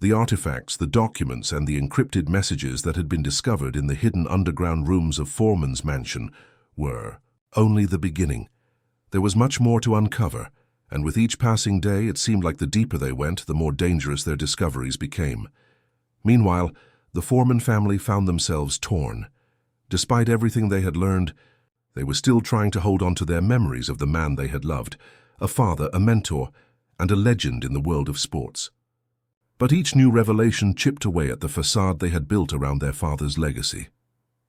The artifacts, the documents, and the encrypted messages that had been discovered in the hidden underground rooms of Foreman's mansion were only the beginning. There was much more to uncover, and with each passing day it seemed like the deeper they went, the more dangerous their discoveries became. Meanwhile, the Foreman family found themselves torn. Despite everything they had learned, they were still trying to hold on to their memories of the man they had loved, a father, a mentor, and a legend in the world of sports. But each new revelation chipped away at the facade they had built around their father's legacy.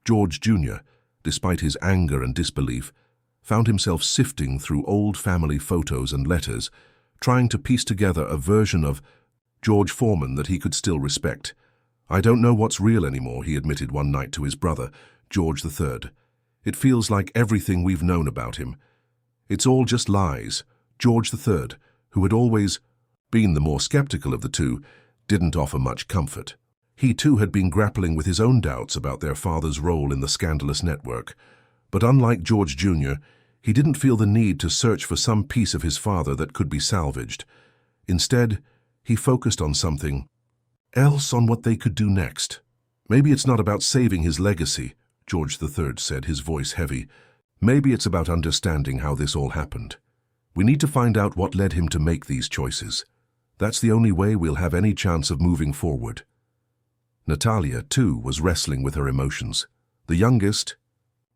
George Jr., despite his anger and disbelief, found himself sifting through old family photos and letters, trying to piece together a version of George Foreman that he could still respect. "I don't know what's real anymore," he admitted one night to his brother, George III. "It feels like everything we've known about him. It's all just lies." George III, who had always been the more skeptical of the two, didn't offer much comfort. He too had been grappling with his own doubts about their father's role in the scandalous network. But unlike George Jr., he didn't feel the need to search for some piece of his father that could be salvaged. Instead, he focused on something else, on what they could do next. "Maybe it's not about saving his legacy," George III said, his voice heavy. "Maybe it's about understanding how this all happened. We need to find out what led him to make these choices. That's the only way we'll have any chance of moving forward." Natalia, too, was wrestling with her emotions. The youngest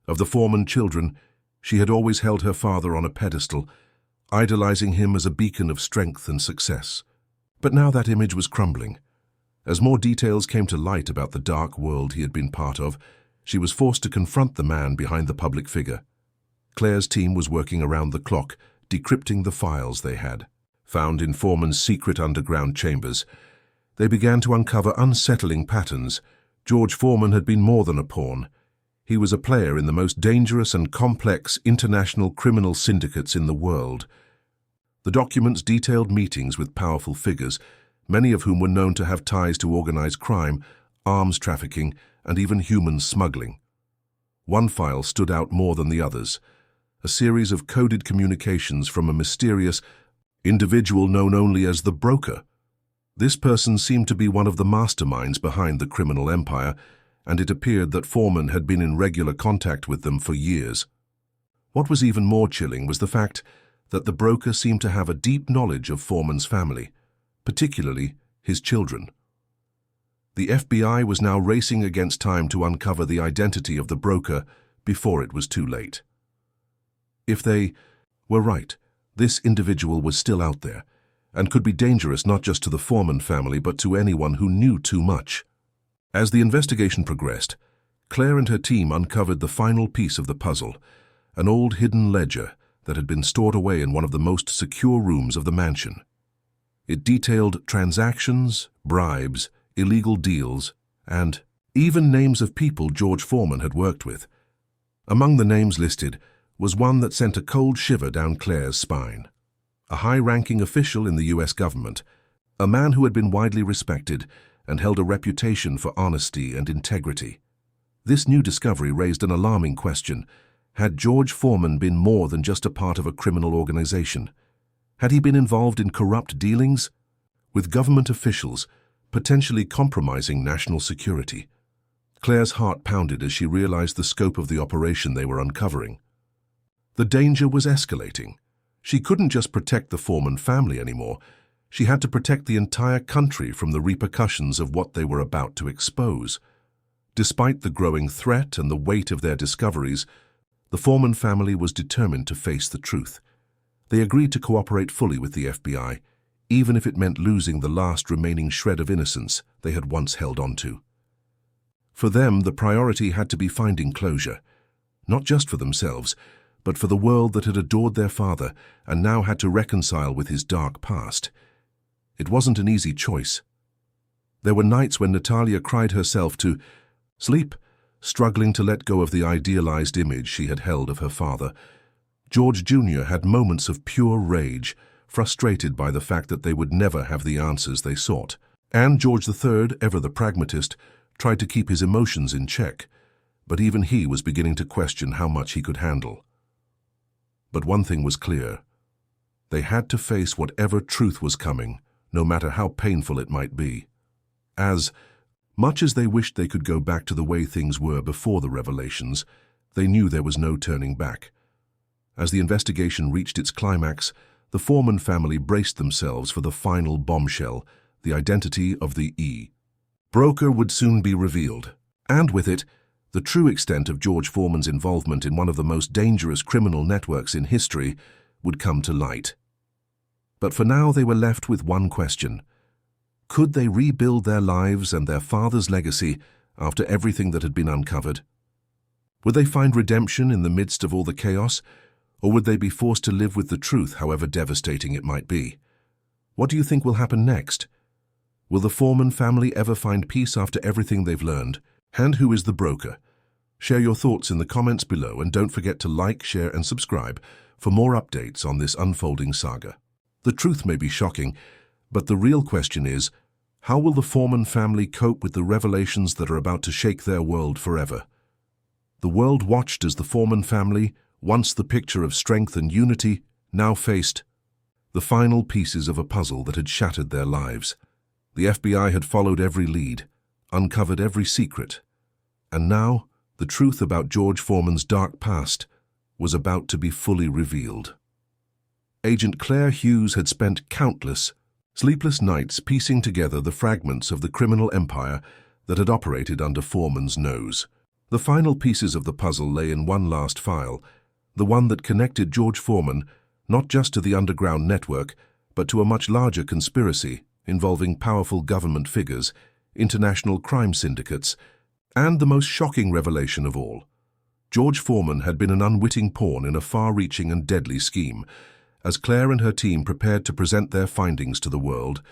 of the Foreman children, she had always held her father on a pedestal, idolizing him as a beacon of strength and success. But now that image was crumbling. As more details came to light about the dark world he had been part of, she was forced to confront the man behind the public figure. Claire's team was working around the clock, decrypting the files they had found in Foreman's secret underground chambers. They began to uncover unsettling patterns. George Foreman had been more than a pawn. He was a player in the most dangerous and complex international criminal syndicates in the world. The documents detailed meetings with powerful figures, many of whom were known to have ties to organized crime, arms trafficking, and even human smuggling. One file stood out more than the others: a series of coded communications from a mysterious individual known only as the Broker. This person seemed to be one of the masterminds behind the criminal empire, and it appeared that Foreman had been in regular contact with them for years. What was even more chilling was the fact that the Broker seemed to have a deep knowledge of Foreman's family, particularly his children. The FBI was now racing against time to uncover the identity of the Broker before it was too late. If they were right, this individual was still out there, and could be dangerous not just to the Foreman family but to anyone who knew too much. As the investigation progressed, Claire and her team uncovered the final piece of the puzzle, an old hidden ledger that had been stored away in one of the most secure rooms of the mansion. It detailed transactions, bribes, illegal deals, and even names of people George Foreman had worked with. Among the names listed was one that sent a cold shiver down Claire's spine. A high-ranking official in the U.S. government, a man who had been widely respected and held a reputation for honesty and integrity. This new discovery raised an alarming question. Had George Foreman been more than just a part of a criminal organization? Had he been involved in corrupt dealings with government officials, potentially compromising national security? Claire's heart pounded as she realized the scope of the operation they were uncovering. The danger was escalating. She couldn't just protect the Foreman family anymore. She had to protect the entire country from the repercussions of what they were about to expose. Despite the growing threat and the weight of their discoveries, the Foreman family was determined to face the truth. They agreed to cooperate fully with the FBI, even if it meant losing the last remaining shred of innocence they had once held onto. For them, the priority had to be finding closure, not just for themselves, but for the world that had adored their father and now had to reconcile with his dark past. It wasn't an easy choice. There were nights when Natalia cried herself to sleep, struggling to let go of the idealized image she had held of her father. George Jr. had moments of pure rage, frustrated by the fact that they would never have the answers they sought. And George III, ever the pragmatist, tried to keep his emotions in check, but even he was beginning to question how much he could handle. But one thing was clear. They had to face whatever truth was coming, no matter how painful it might be. As much as they wished they could go back to the way things were before the revelations, they knew there was no turning back. As the investigation reached its climax, the Foreman family braced themselves for the final bombshell, the identity of the broker would soon be revealed, and with it, the true extent of George Foreman's involvement in one of the most dangerous criminal networks in history would come to light. But for now they were left with one question. Could they rebuild their lives and their father's legacy after everything that had been uncovered? Would they find redemption in the midst of all the chaos, or would they be forced to live with the truth, however devastating it might be? What do you think will happen next? Will the Foreman family ever find peace after everything they've learned? And who is the broker? Share your thoughts in the comments below, and don't forget to like, share, and subscribe for more updates on this unfolding saga. The truth may be shocking, but the real question is, how will the Foreman family cope with the revelations that are about to shake their world forever? The world watched as the Foreman family, once the picture of strength and unity, now faced the final pieces of a puzzle that had shattered their lives. The FBI had followed every lead, uncovered every secret, and now the truth about George Foreman's dark past was about to be fully revealed. Agent Claire Hughes had spent countless sleepless nights piecing together the fragments of the criminal empire that had operated under Foreman's nose. The final pieces of the puzzle lay in one last file, the one that connected George Foreman not just to the underground network, but to a much larger conspiracy involving powerful government figures, international crime syndicates, and the most shocking revelation of all. George Foreman had been an unwitting pawn in a far-reaching and deadly scheme. As Claire and her team prepared to present their findings to the world,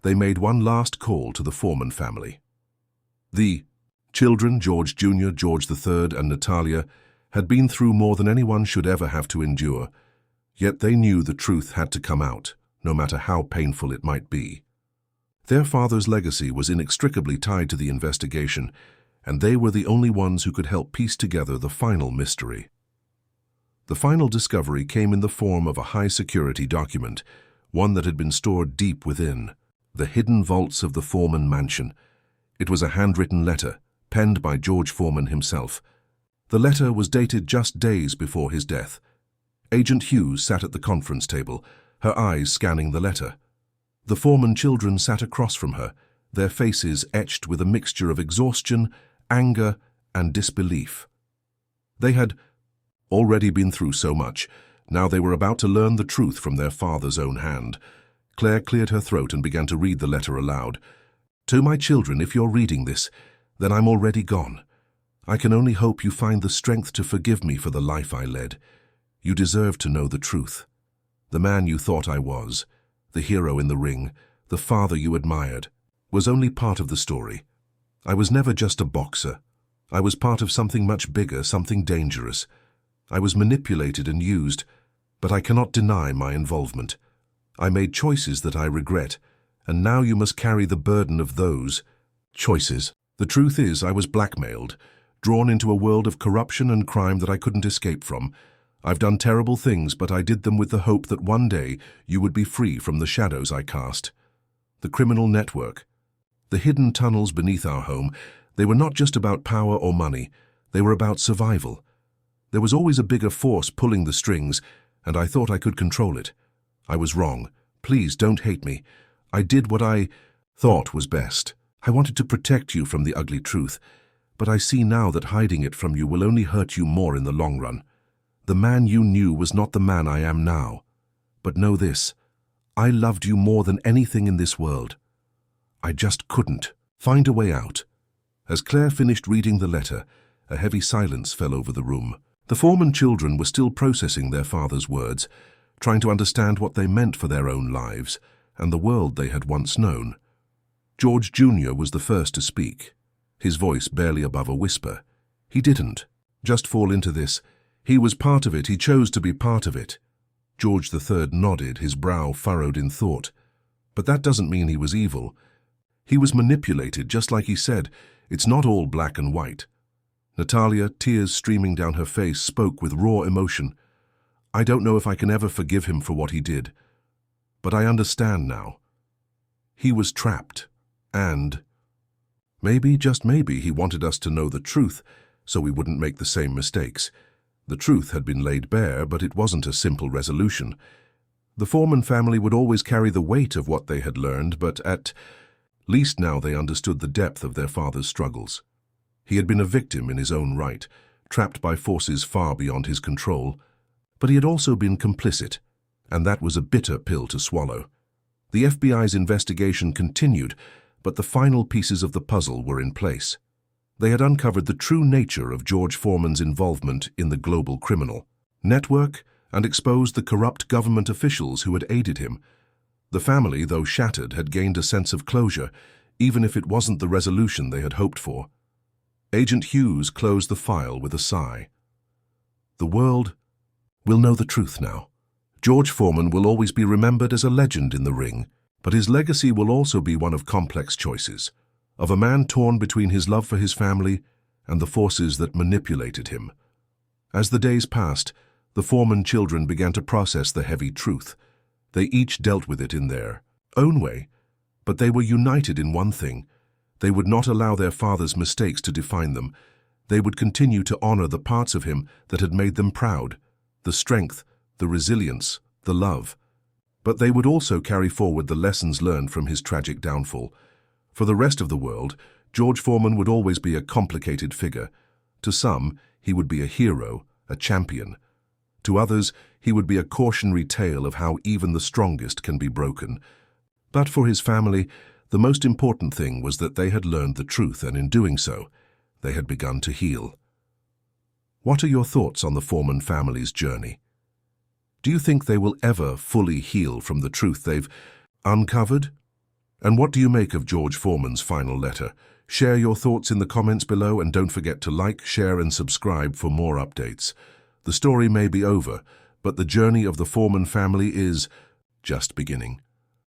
they made one last call to the Foreman family. The children, George Jr., George III, and Natalia, had been through more than anyone should ever have to endure, yet they knew the truth had to come out, no matter how painful it might be. Their father's legacy was inextricably tied to the investigation, and they were the only ones who could help piece together the final mystery. The final discovery came in the form of a high-security document, one that had been stored deep within the hidden vaults of the Foreman mansion. It was a handwritten letter, penned by George Foreman himself. The letter was dated just days before his death. Agent Hughes sat at the conference table, her eyes scanning the letter. The Foreman children sat across from her, their faces etched with a mixture of exhaustion, anger, and disbelief. They had already been through so much. Now they were about to learn the truth from their father's own hand. Claire cleared her throat and began to read the letter aloud. "To my children, if you're reading this, then I'm already gone. I can only hope you find the strength to forgive me for the life I led. You deserve to know the truth. The man you thought I was, the hero in the ring, the father you admired, was only part of the story. I was never just a boxer. I was part of something much bigger, something dangerous. I was manipulated and used, but I cannot deny my involvement. I made choices that I regret, and now you must carry the burden of those choices. The truth is, I was blackmailed, drawn into a world of corruption and crime that I couldn't escape from. I've done terrible things, but I did them with the hope that one day you would be free from the shadows I cast. The criminal network, the hidden tunnels beneath our home, they were not just about power or money, they were about survival. There was always a bigger force pulling the strings, and I thought I could control it. I was wrong. Please don't hate me. I did what I thought was best. I wanted to protect you from the ugly truth, but I see now that hiding it from you will only hurt you more in the long run. The man you knew was not the man I am now. But know this, I loved you more than anything in this world. I just couldn't find a way out. As Claire finished reading the letter, a heavy silence fell over the room. The Foreman children were still processing their father's words, trying to understand what they meant for their own lives and the world they had once known. George Jr. was the first to speak, his voice barely above a whisper. He didn't just fall into this. He was part of it. He chose to be part of it. George III nodded, his brow furrowed in thought. But that doesn't mean he was evil. He was manipulated, just like he said. It's not all black and white. Natalia, tears streaming down her face, spoke with raw emotion. I don't know if I can ever forgive him for what he did. But I understand now. He was trapped. And maybe, just maybe, he wanted us to know the truth so we wouldn't make the same mistakes. The truth had been laid bare, but it wasn't a simple resolution. The Foreman family would always carry the weight of what they had learned, but at least now they understood the depth of their father's struggles. He had been a victim in his own right, trapped by forces far beyond his control, but he had also been complicit, and that was a bitter pill to swallow. The FBI's investigation continued, but the final pieces of the puzzle were in place. They had uncovered the true nature of George Foreman's involvement in the global criminal network and exposed the corrupt government officials who had aided him. The family, though shattered, had gained a sense of closure, even if it wasn't the resolution they had hoped for. Agent Hughes closed the file with a sigh. The world will know the truth now. George Foreman will always be remembered as a legend in the ring, but his legacy will also be one of complex choices, of a man torn between his love for his family and the forces that manipulated him. As the days passed, the Foreman children began to process the heavy truth. They each dealt with it in their own way, but they were united in one thing. They would not allow their father's mistakes to define them. They would continue to honor the parts of him that had made them proud, the strength, the resilience, the love. But they would also carry forward the lessons learned from his tragic downfall. For the rest of the world, George Foreman would always be a complicated figure. To some, he would be a hero, a champion. To others, he would be a cautionary tale of how even the strongest can be broken. But for his family, the most important thing was that they had learned the truth, and in doing so, they had begun to heal. What are your thoughts on the Foreman family's journey? Do you think they will ever fully heal from the truth they've uncovered? And what do you make of George Foreman's final letter? Share your thoughts in the comments below, and don't forget to like, share and subscribe for more updates. The story may be over, but the journey of the Foreman family is just beginning.